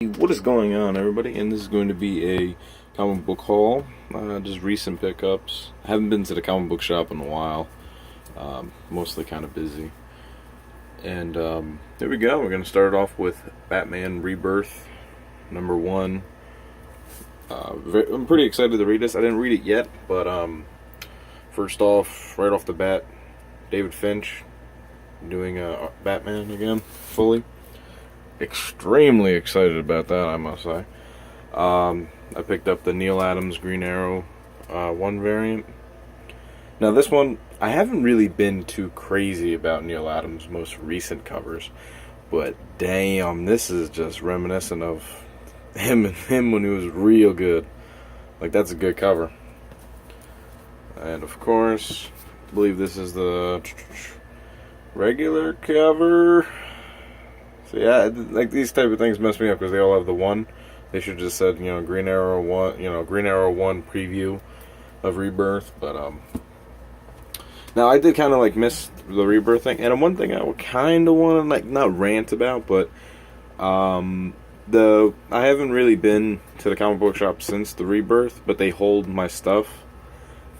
What is going on, everybody? And this is going to be a comic book haul, just recent pickups. I haven't been to the comic book shop in a while, mostly kind of busy. And here we go. We're going to start off with Batman Rebirth, #1. I'm pretty excited to read this. I didn't read it yet, but first off, right off the bat, David Finch doing Batman again, fully. Extremely excited about that, I must say. I picked up the Neal Adams Green Arrow 1 variant. Now this one, I haven't really been too crazy about Neal Adams' most recent covers, but damn, this is just reminiscent of him when he was real good. Like, that's a good cover. And of course, I believe this is the regular cover. So yeah, like, these type of things mess me up because they all have the 1. They should just said, Green Arrow 1, Green Arrow 1 preview of Rebirth. But now I did kind of like miss the Rebirth thing, and one thing I would kind of want to like not rant about, but I haven't really been to the comic book shop since the Rebirth, but they hold my stuff,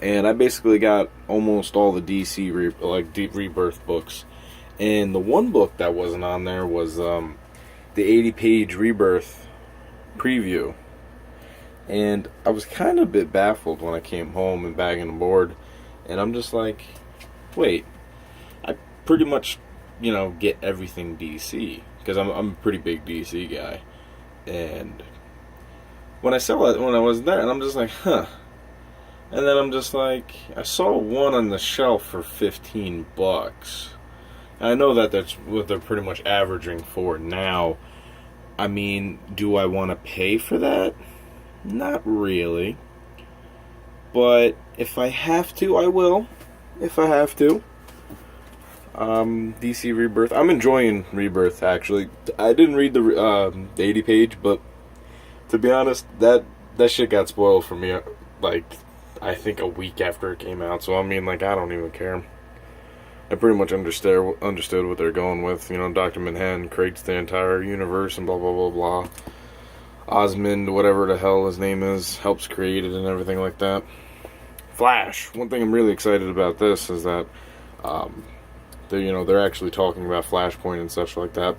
and I basically got almost all the DC Deep Rebirth books. And the one book that wasn't on there was the 80-page Rebirth preview. And I was kind of a bit baffled when I came home and bagging the board. And I'm just like, wait, I pretty much, get everything DC. Because I'm a pretty big DC guy. And when I saw it, when I was there, and I'm just like, huh. And then I'm just like, I saw one on the shelf for $15. I know that that's what they're pretty much averaging for now. I mean, do I want to pay for that? Not really. But if I have to, I will. If I have to. DC Rebirth. I'm enjoying Rebirth, actually. I didn't read the 80-page, but to be honest, that shit got spoiled for me, like, I think a week after it came out. So, I mean, like, I don't even care. I pretty much understood what they're going with. Dr. Manhattan creates the entire universe and blah, blah, blah, blah. Osmond, whatever the hell his name is, helps create it and everything like that. Flash. One thing I'm really excited about this is that they're actually talking about Flashpoint and such like that.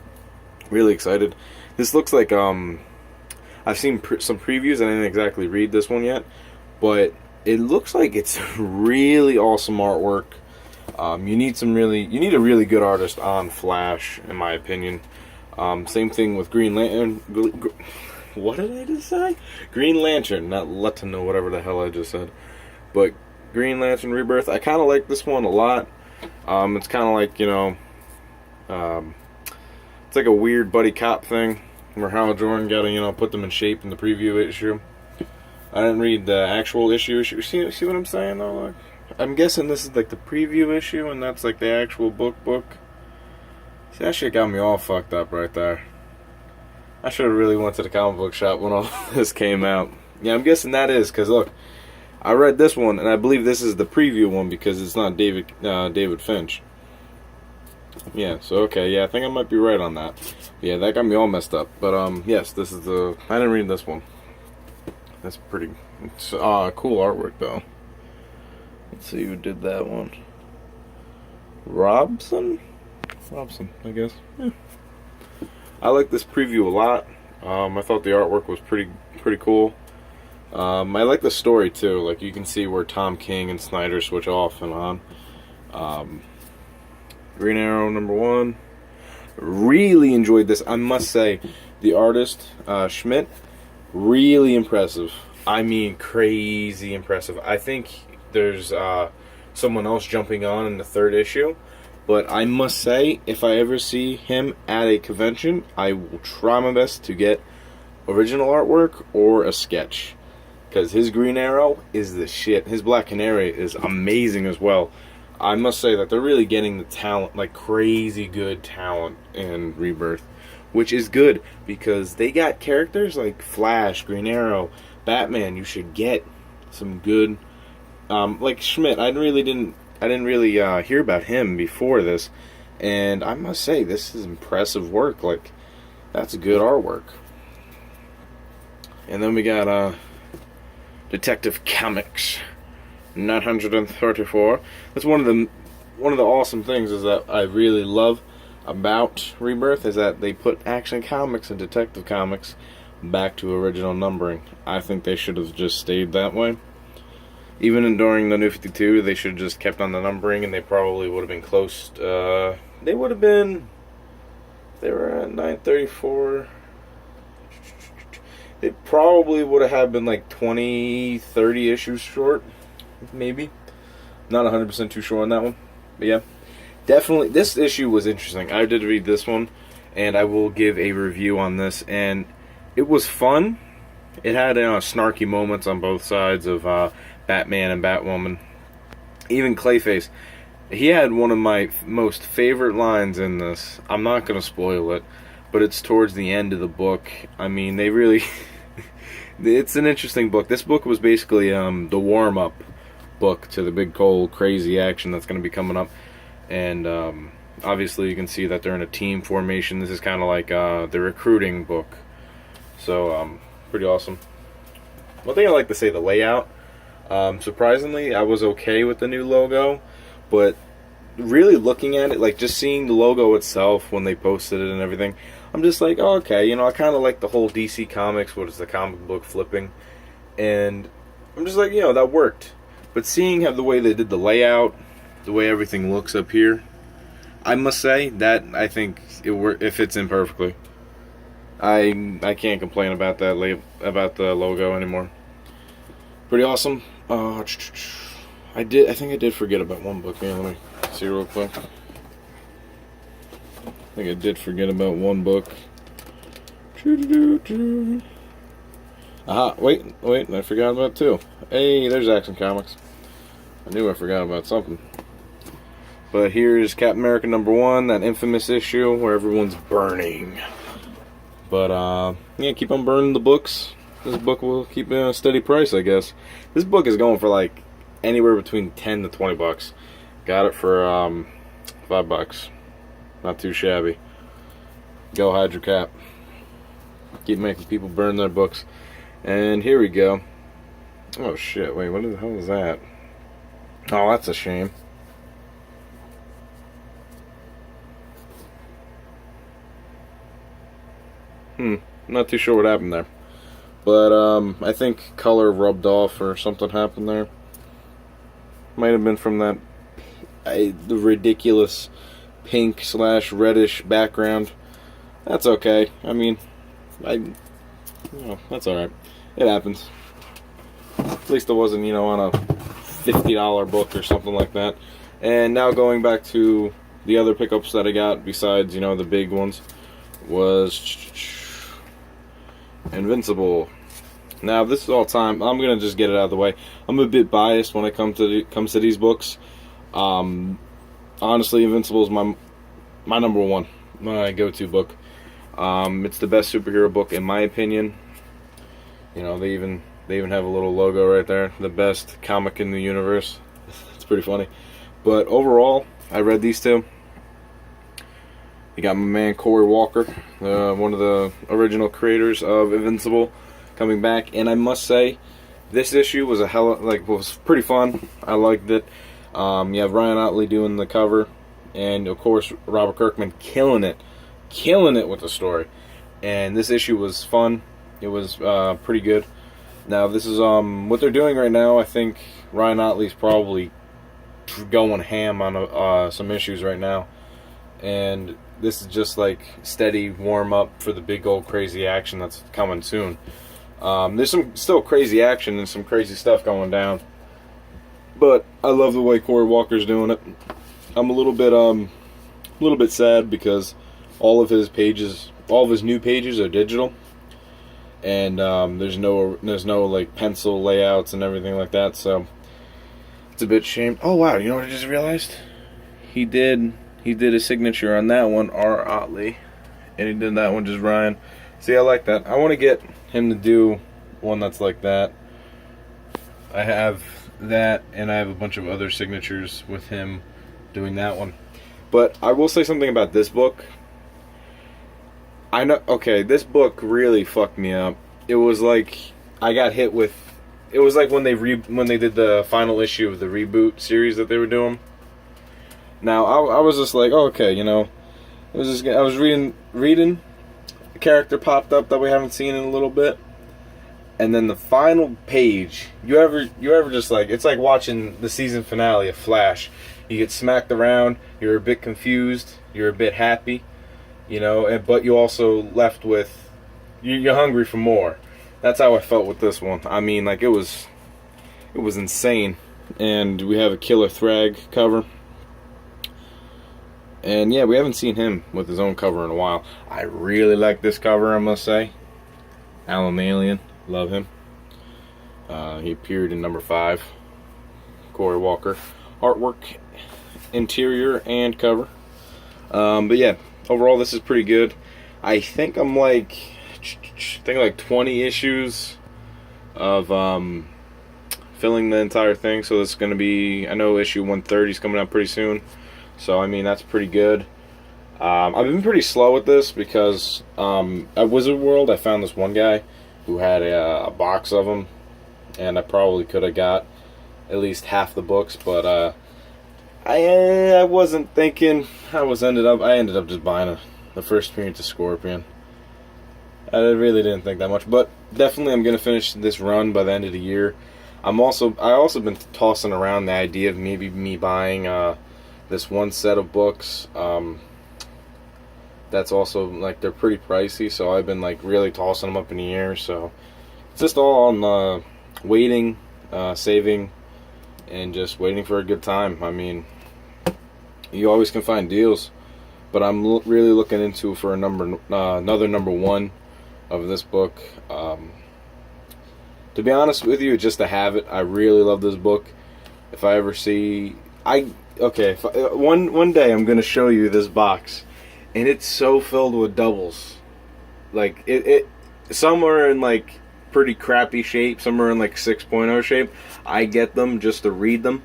Really excited. This looks like I've seen some previews. I didn't exactly read this one yet, but it looks like it's really awesome artwork. You need a really good artist on Flash, in my opinion. Same thing with Green Lantern. What did I just say? Green Lantern, not Latino, whatever the hell I just said. But Green Lantern Rebirth, I kind of like this one a lot. It's kind of like, it's like a weird buddy cop thing where Hal Jordan got to, put them in shape in the preview issue. I didn't read the actual issue. See what I'm saying, though? Like, I'm guessing this is like the preview issue, and that's like the actual book. See, that shit got me all fucked up right there. I should have really went to the comic book shop when all this came out. Yeah, I'm guessing that is, because look, I read this one, and I believe this is the preview one because it's not David Finch. Yeah, so okay, yeah, I think I might be right on that. Yeah, that got me all messed up. But yes, this is the. I didn't read this one. That's pretty. It's cool artwork though. Let's see who did that one. Robson, I guess. Yeah. I like this preview a lot. I thought the artwork was pretty cool. I like the story too. Like, you can see where Tom King and Snyder switch off and on. Green Arrow #1. Really enjoyed this. I must say, the artist Schmidt, really impressive. I mean, crazy impressive. I think there's someone else jumping on in the 3rd issue, but I must say, if I ever see him at a convention, I will try my best to get original artwork or a sketch, because his Green Arrow is the shit. His Black Canary is amazing as well. I must say that they're really getting the talent, like crazy good talent in Rebirth, which is good because they got characters like Flash, Green Arrow, Batman. You should get some good. Like Schmidt, I didn't really hear about him before this, and I must say, this is impressive work. Like, that's good artwork. And then we got Detective Comics 934. That's one of the awesome things is that I really love about Rebirth is that they put Action Comics and Detective Comics back to original numbering. I think they should have just stayed that way. Even during the New 52, they should have just kept on the numbering, and they probably would have been close. They would have been. They were at 934. They probably would have been like 20, 30 issues short, maybe. Not 100% too sure on that one, but yeah, definitely. This issue was interesting. I did read this one, and I will give a review on this, and it was fun. It had snarky moments on both sides of Batman and Batwoman. Even Clayface. He had one of my most favorite lines in this. I'm not going to spoil it, but it's towards the end of the book. I mean, they really... it's an interesting book. This book was basically the warm-up book to the big, cold, crazy action that's going to be coming up. And obviously you can see that they're in a team formation. This is kind of like the recruiting book. So, pretty awesome. One thing I like to say, the layout. Surprisingly, I was okay with the new logo, but really looking at it, like just seeing the logo itself when they posted it and everything, I'm just like, oh, okay, I kind of like the whole DC Comics, what is the comic book flipping, and I'm just like, that worked. But seeing how the way they did the layout, the way everything looks up here, I must say that I think it fits in perfectly. I can't complain about that about the logo anymore. Pretty awesome. I think I did forget about one book here. Let me see real quick. I think I did forget about one book. Aha, wait, I forgot about two. Hey, there's Action Comics. I knew I forgot about something. But here's Captain America #1, that infamous issue where everyone's burning. But, yeah, keep on burning the books. This book will keep a steady price, I guess. This book is going for like anywhere between 10 to 20 bucks. Got it for $5. Not too shabby. Go Hydra Cap. Keep making people burn their books. And here we go. Oh shit, wait, what the hell is that? Oh, that's a shame. Not too sure what happened there. But, I think color rubbed off or something happened there. Might have been from that, the ridiculous pink / reddish background. That's okay. I mean, that's alright. It happens. At least it wasn't, on a $50 book or something like that. And now going back to the other pickups that I got, besides, the big ones, was Invincible. Now, this is all time. I'm gonna just get it out of the way. I'm a bit biased when it comes to these books. Honestly, Invincible is my #1, my go-to book. It's the best superhero book in my opinion. They even have a little logo right there. The best comic in the universe. It's pretty funny. But overall, I read these two. You got my man Cory Walker, one of the original creators of Invincible, coming back, and I must say, this issue was was pretty fun. I liked it. You have Ryan Ottley doing the cover, and of course Robert Kirkman killing it with the story. And this issue was fun. It was pretty good. Now this is what they're doing right now. I think Ryan Ottley's probably going ham on some issues right now, and this is just like steady warm up for the big old crazy action that's coming soon. There's some still crazy action and some crazy stuff going down, but I love the way Cory Walker's doing it. I'm a little bit sad because all of his new pages are digital, and there's no like pencil layouts and everything like that. So it's a bit shame. Oh wow, you know what I just realized? He did a signature on that one, R. Ottley, and he did that one just Ryan. See, I like that. I want to get him to do one that's like that. I have that, and I have a bunch of other signatures with him doing that one. But I will say something about this book. I know, okay, this book really fucked me up. it was like I got hit with. It was like when they did the final issue of the reboot series that they were doing. Now I was just like, oh, okay, you know, it was just I was reading, a character popped up that we haven't seen in a little bit, and then the final page. You ever just like, it's like watching the season finale of Flash. You get smacked around. You're a bit confused. You're a bit happy, you know, but you also left with you're hungry for more. That's how I felt with this one. I mean, like, it was insane. And we have a Killer Thrag cover. And yeah, we haven't seen him with his own cover in a while. I really like this cover, I must say. Alan Alien, love him. He appeared in number 5. Corey Walker. Artwork, interior, and cover. But yeah, overall this is pretty good. I think I'm like 20 issues of filling the entire thing. So it's going to be, I know issue 130 is coming out pretty soon. So I mean, that's pretty good. I've been pretty slow with this because at Wizard World I found this one guy who had a box of them, and I probably could have got at least half the books, but I wasn't thinking. I ended up just buying the first appearance of Scorpion. I really didn't think that much, but definitely I'm gonna finish this run by the end of the year. I also been tossing around the idea of maybe me buying this one set of books. That's also, like, they're pretty pricey, so I've been like really tossing them up in the air. So it's just all on waiting, saving, and just waiting for a good time. I mean, you always can find deals, but I'm really looking into for another number 1 of this book. To be honest with you, just to have it, I really love this book. If I ever see, one day I'm gonna show you this box, and it's so filled with doubles. Like it some are in like pretty crappy shape, some are in like 6.0 shape. I get them just to read them,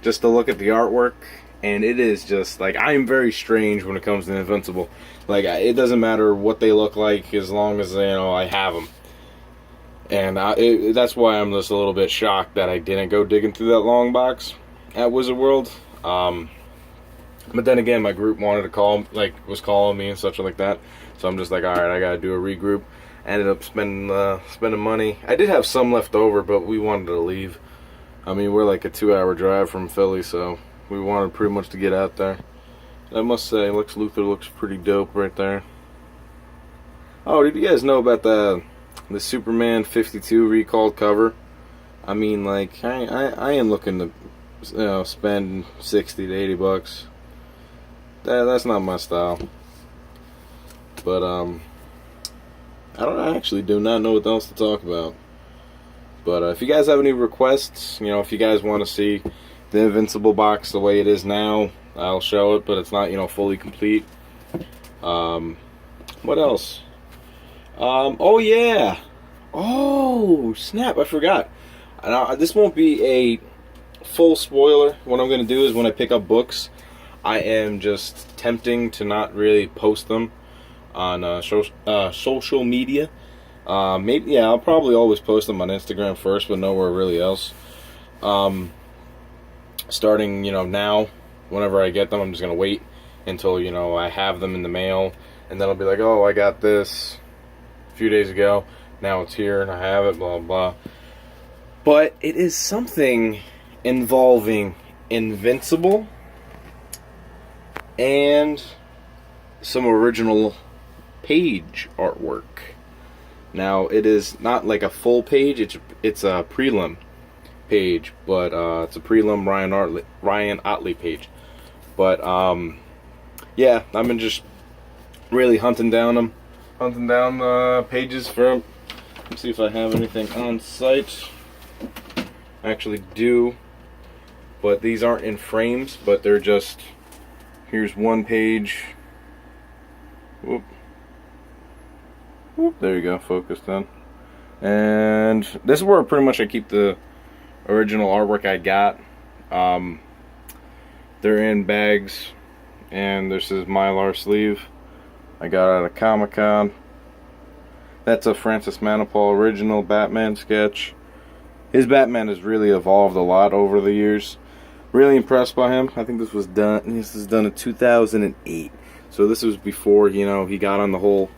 just to look at the artwork. And it is just, like, I am very strange when it comes to Invincible. Like, it doesn't matter what they look like as long as, you know, I have them. And that's why I'm just a little bit shocked that I didn't go digging through that long box at Wizard World. But then again, my group wanted to was calling me and such like that. So I'm just like, alright, I gotta do a regroup. I ended up spending money. I did have some left over, but we wanted to leave. I mean, we're like a 2-hour drive from Philly, so we wanted pretty much to get out there. I must say, Lex Luthor looks pretty dope right there. Oh, did you guys know about the Superman 52 recalled cover? I mean, like, I am looking to, you know, spend 60 to 80 bucks. That's not my style. But I actually do not know what else to talk about. But if you guys have any requests, you know, if you guys want to see the Invincible box the way it is now, I'll show it, but it's not, you know, fully complete. What else? Oh yeah. Oh snap! I forgot. This won't be a full spoiler. What I'm gonna do is when I pick up books, I am just attempting to not really post them on social media. Maybe, yeah, I'll probably always post them on Instagram first, but nowhere really else. Starting, you know, now, whenever I get them, I'm just gonna wait until, you know, I have them in the mail, and then I'll be like, oh, I got this a few days ago, now it's here and I have it, blah blah. But it is something involving Invincible and some original page artwork. Now, it is not like a full page, it's a prelim page, but it's a prelim Ryan Otley page. But yeah, I've been just really hunting down pages for them. Let's see if I have anything on site. I actually do, but these aren't in frames, but they're just, here's one page. Whoop. Whoop, there you go, focused on. And this is where pretty much I keep the original artwork I got. They're in bags, and this is Mylar sleeve I got out of Comic-Con. That's a Francis Manapul original Batman sketch. His Batman has really evolved a lot over the years. Really impressed by him. I think this was done. This is done in 2008. So this was before, you know, he got on the whole.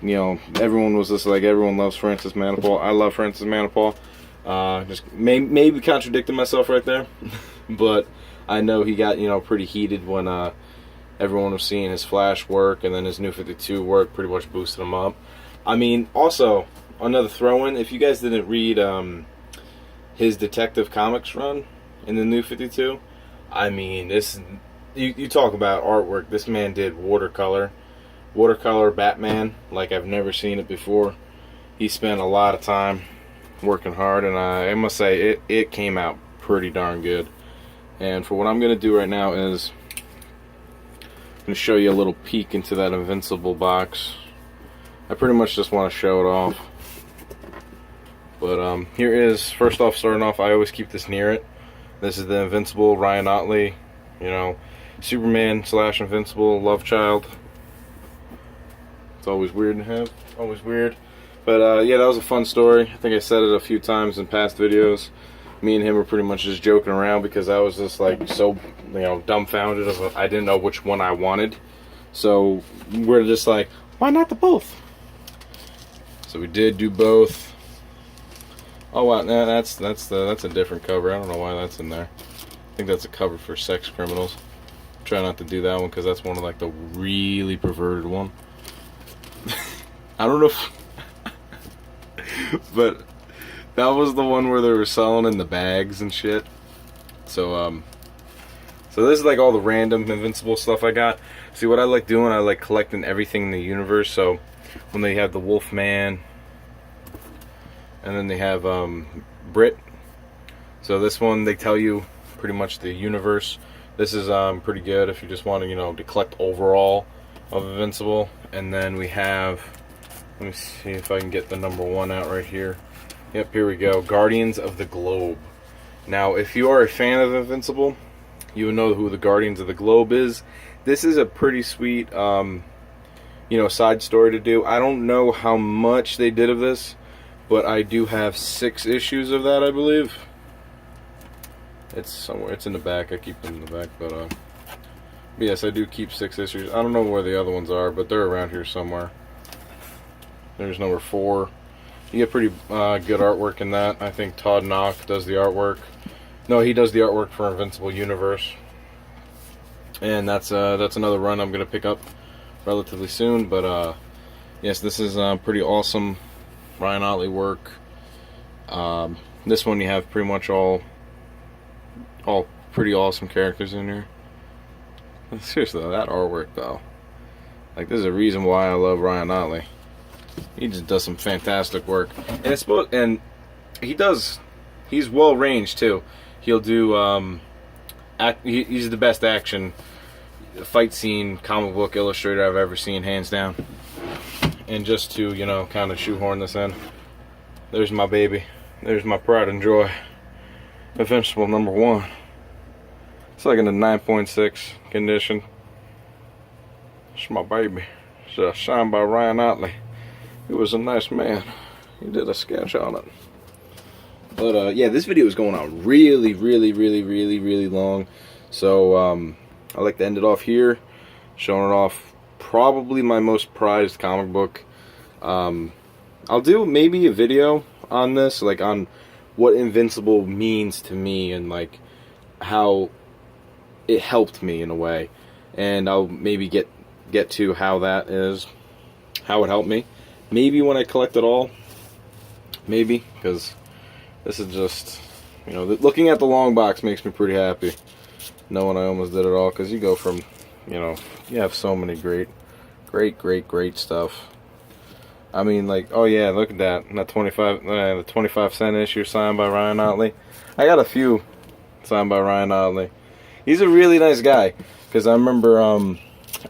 You know, everyone was just like, everyone loves Francis Manapul. I love Francis Manapul. Just maybe contradicting myself right there, but I know he got, you know, pretty heated when everyone was seeing his Flash work, and then his New 52 work pretty much boosted him up. I mean, also another throw-in. If you guys didn't read his Detective Comics run in the New 52, I mean, this you talk about artwork. This man did watercolor Batman like I've never seen it before. He spent a lot of time working hard, and I must say it came out pretty darn good. And for what I'm going to do right now is I'm going to show you a little peek into that Invincible box. I pretty much just want to show it off. But here is, first off, starting off, I always keep this near it. This is the Invincible Ryan Ottley, you know, Superman / Invincible love child. It's always weird to have, always weird. But yeah, that was a fun story. I think I said it a few times in past videos. Me and him were pretty much just joking around because I was just like so, you know, dumbfounded of I didn't know which one I wanted. So we're just like, why not the both? So we did do both. Oh wow, nah, that's a different cover. I don't know why that's in there. I think that's a cover for Sex Criminals. Try not to do that one because that's one of like the really perverted one. I don't know if but that was the one where they were selling in the bags and shit. So so this is like all the random Invincible stuff I got. See, what I like doing, I like collecting everything in the universe. So when they have the Wolfman, and then they have Brit. So this one, they tell you pretty much the universe. This is pretty good if you just want to, you know, to collect overall of Invincible. And then we have, let me see if I can get the #1 out right here. Yep, here we go. Guardians of the Globe. Now, if you are a fan of Invincible, you will know who the Guardians of the Globe is. This is a pretty sweet, you know, side story to do. I don't know how much they did of this, but I do have 6 issues of that, I believe. It's somewhere. It's in the back. I keep them in the back, but yes, I do keep 6 issues. I don't know where the other ones are, but they're around here somewhere. There's #4. You get pretty good artwork in that. I think Todd Knock does the artwork. No, he does the artwork for Invincible Universe. And that's another run I'm going to pick up relatively soon. But yes, this is pretty awesome Ryan Ottley work. This one you have pretty much all pretty awesome characters in here. Seriously, that artwork though. Like, there's a reason why I love Ryan Ottley. He just does some fantastic work, and it's supposed, and he's well ranged too. He'll do he's the best action fight scene comic book illustrator I've ever seen, hands down. And just to, you know, kind of shoehorn this in, there's my baby, there's my pride and joy, Invincible #1. It's like in a 9.6 condition. It's my baby. It's signed by Ryan Ottley. He was a nice man. He did a sketch on it. But yeah, this video is going on really long. So I like to end it off here, showing it off. Probably my most prized comic book. I'll do maybe a video on this, like on what Invincible means to me and like how it helped me in a way. And I'll maybe get to how that is, how it helped me. Maybe when I collect it all, maybe, because this is just, you know, looking at the long box makes me pretty happy, knowing I almost did it all, because you go from, you know, you have so many great stuff. I mean, like, oh yeah, look at that, the 25-cent issue signed by Ryan Ottley. I got a few signed by Ryan Ottley. He's a really nice guy, because I remember,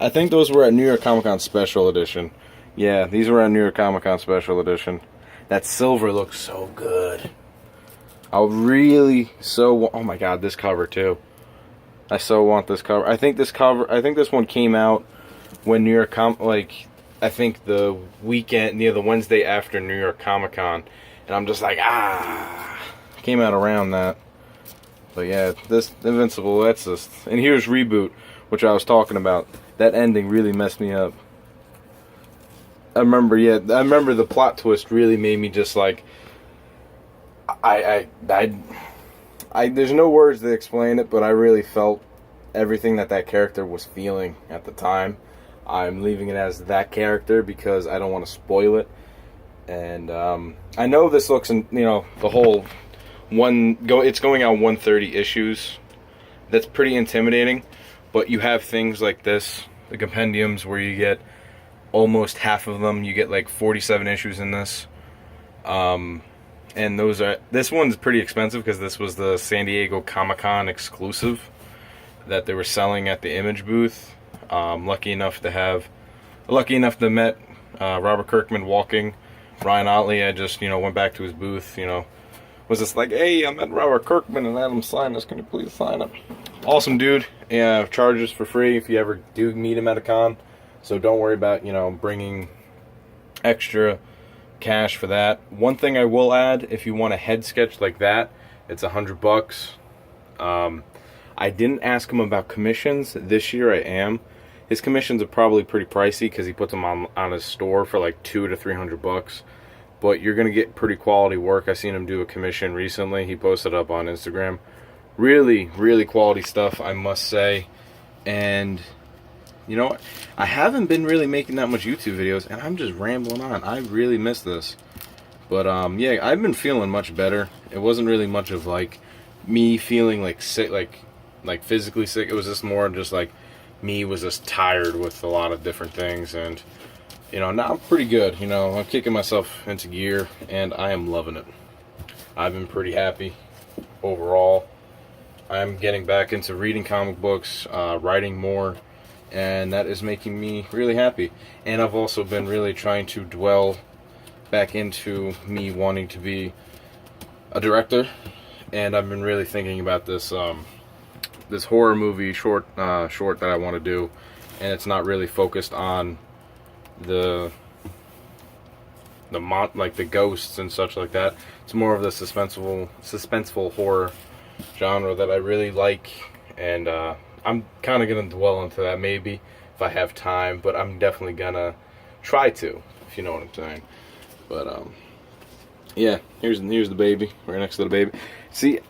I think those were at New York Comic Con Special Edition. Yeah, these were at New York Comic Con Special Edition. That silver looks so good. I really oh my god, this cover too. I so want this cover. I think this one came out when New York I think the weekend, the Wednesday after New York Comic Con, and I'm just like, came out around that. But yeah, this Invincible, that's just, and here's Reboot, which I was talking about. That ending really messed me up. I remember the plot twist really made me just like, there's no words to explain it, but I really felt everything that character was feeling at the time. I'm leaving it as that character because I don't want to spoil it. And I know this looks, the whole it's going out 130 issues. That's pretty intimidating, but you have things like this, the compendiums, where you get almost half of them. You get like 47 issues in this. And this one's pretty expensive because this was the San Diego Comic-Con exclusive that they were selling at the Image booth. Lucky enough to met Robert Kirkman walking. Ryan Otley, I just, went back to his booth, was just like, hey, I met Robert Kirkman and Adam signed this, can you please sign it? Awesome dude. Yeah, charges for free if you ever do meet him at a con. So don't worry about, bringing extra cash for that. One thing I will add, if you want a head sketch like that, it's $100. I didn't ask him about commissions. This year I am. His commissions are probably pretty pricey because he puts them on his store for like $200 to $300. But you're gonna get pretty quality work. I seen him do a commission recently. He posted up on Instagram. Really, really quality stuff, I must say. And you know what? I haven't been really making that much YouTube videos, and I'm just rambling on. I really miss this. But yeah, I've been feeling much better. It wasn't really much of like me feeling like sick, like physically sick. It was just more just like me was just tired with a lot of different things, and now I'm pretty good. I'm kicking myself into gear, and I am loving it. I've been pretty happy overall. I'm getting back into reading comic books, writing more, and that is making me really happy. And I've also been really trying to dwell back into me wanting to be a director, and I've been really thinking about this this horror movie short that I want to do, and it's not really focused on the ghosts and such like that. It's more of the suspenseful horror genre that I really like, and I'm kind of gonna dwell into that maybe if I have time, but I'm definitely gonna try to, if you know what I'm saying. But yeah, here's the baby right next to the baby. See,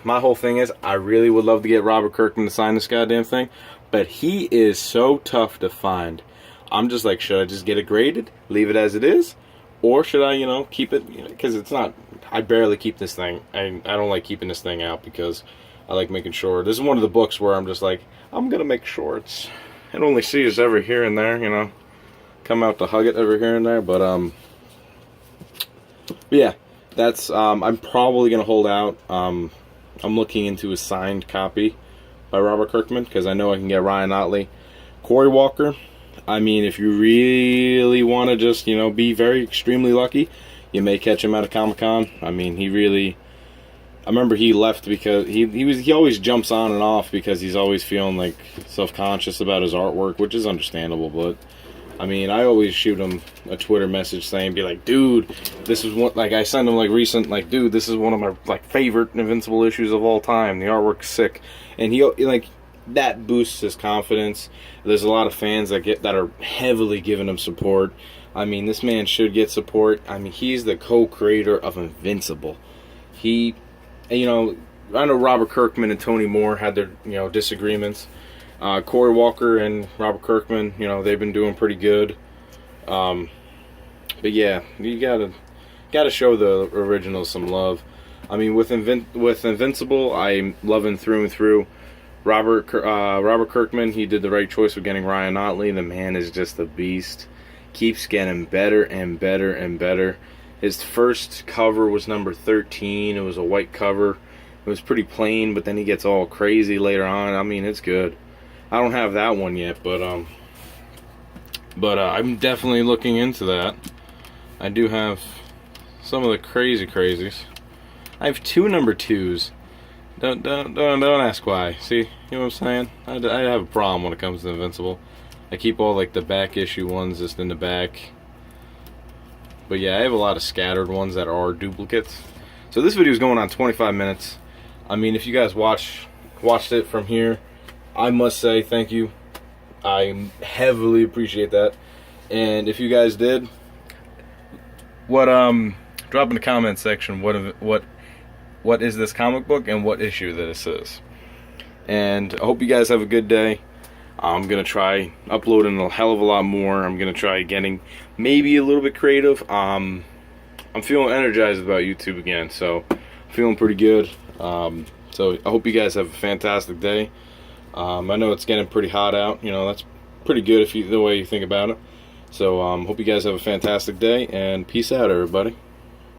my whole thing is I really would love to get Robert Kirkman to sign this goddamn thing, but he is so tough to find. I'm just like, should I just get it graded, leave it as it is, or should I, keep it? Because it's not. I barely keep this thing. I don't like keeping this thing out because I like making sure. This is one of the books where I'm just like, I'm gonna make sure it only sees every here and there, come out to hug it every here and there. But yeah, that's. I'm probably gonna hold out. I'm looking into a signed copy by Robert Kirkman because I know I can get Ryan Otley, Cory Walker. I mean, if you really want to just, be very extremely lucky, you may catch him at a Comic-Con. I mean, I remember he left because he always jumps on and off because he's always feeling like self-conscious about his artwork, which is understandable. But I mean, I always shoot him a Twitter message saying, be like, dude, this is what, like, I send him dude, this is one of my favorite Invincible issues of all time. The artwork's sick, and he that boosts his confidence. There's a lot of fans that are heavily giving him support. I mean, this man should get support. I mean, he's the co-creator of Invincible. I know Robert Kirkman and Tony Moore had their, disagreements. Cory Walker and Robert Kirkman, they've been doing pretty good. But yeah, you gotta show the originals some love. I mean, with Invincible, I'm loving through and through. Robert Kirkman, he did the right choice with getting Ryan Otley. The man is just a beast. Keeps getting better and better and better. His first cover was number 13. It was a white cover. It was pretty plain, but then he gets all crazy later on. I mean, it's good. I don't have that one yet, but I'm definitely looking into that. I do have some of the crazies. I have 2 number 2s. Don't ask why. See, you know what I'm saying? I have a problem when it comes to Invincible. I keep all like the back issue ones just in the back. But yeah, I have a lot of scattered ones that are duplicates. So this video is going on 25 minutes. I mean, if you guys watched it from here, I must say thank you. I heavily appreciate that. And if you guys did, drop in the comment section what is this comic book and what issue this is. And I hope you guys have a good day. I'm gonna try uploading a hell of a lot more. I'm gonna try getting maybe a little bit creative. I'm feeling energized about YouTube again, so I'm feeling pretty good. So I hope you guys have a fantastic day. I know it's getting pretty hot out. You know, that's pretty good if the way you think about it. So hope you guys have a fantastic day, and peace out, everybody.